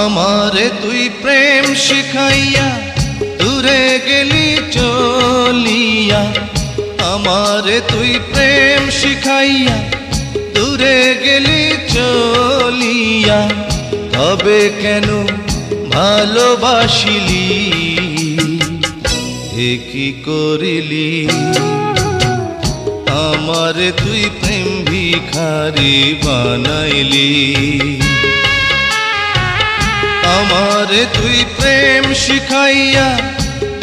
আমারে তুই প্রেম শিখাইয়া দূরে গেলি চলিয়া, আমারে তুই প্রেম শিখাইয়া দূরে গেলি চলিয়া, তবে কেন ভালোবাসিলি, এ কি করিলি? আমারে তুই প্রেম ভিখারি বানাইলি, আমারে তুই প্রেম শিখাইয়া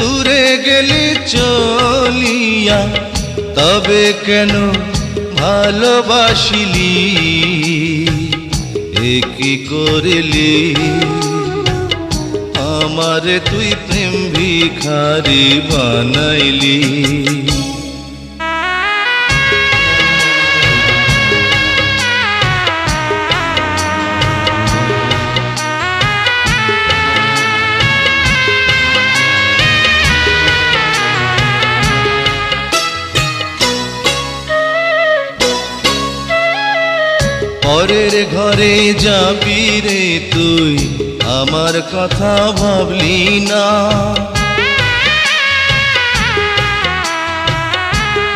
দূরে গেলি চলিয়া, তবে কেন ভালোবাসিলি, এ কি করিলি? আমারে তুই প্রেম ভিখারি বানাইলি। পরের ঘরে যাবি রে তুই, আমার কথা ভাবলি না,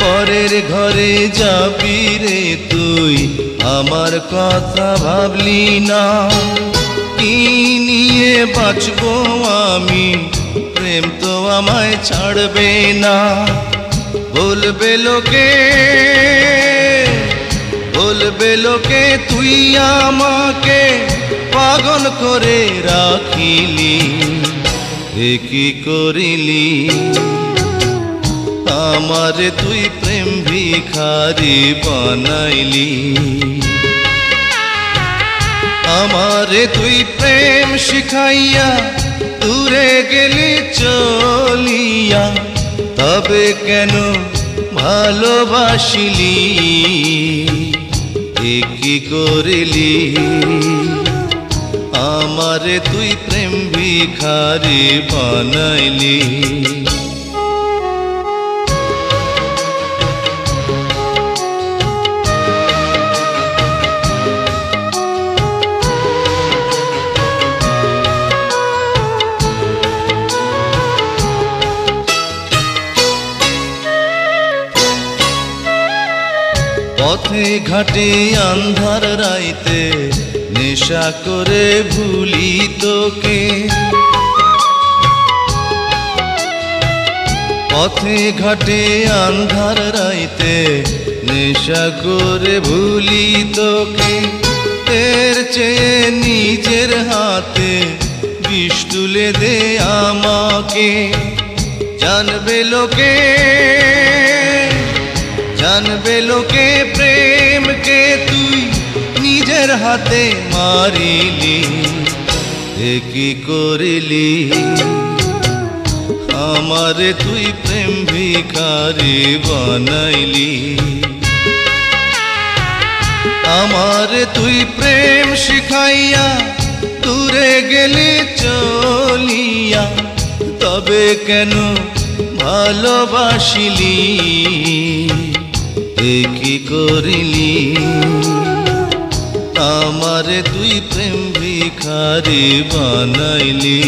পরের ঘরে যাবি রে তুই, আমার কথা ভাবলি না। কি নিয়ে বাঁচবো আমি, প্রেম তো আমায় ছাড়বে না। বলবে লোকে, বলবে লোকে তুই আমাকে পাগল করে রাখিলি, এ কি করিলি? আমারে তুই প্রেম ভিখারি বানাইলি, আমারে তুই প্রেম শিখাইয়া দূরে গেলি চলিয়া, তবে কেন ভালোবাসিলি, এ কি করিলি? আমারে তুই প্রেম ভিখারি বানাইলি। পথে ঘাটে আন্ধার রাইতে নেশা করে ভুলি তোকে, পথে ঘাটে আন্ধার রাইতে নেশা করে ভুলি তোকে। এর চেয়ে নিজের হাতে বিষ তুলে দে আমাকে, জানবে লোকে, জানবে লোকে প্রেমকে তুই নিজের হাতে মারিলি, এ কি করিলি? আমারে তুই প্রেম ভিখারি বানাইলি, আমারে তুই প্রেম শিখাইয়া দূরে গেলি চলিয়া, তবে কেন ভালোবাসিলি, এ কি করিলি? আমারে তুই প্রেম ভিখারি বানাইলি।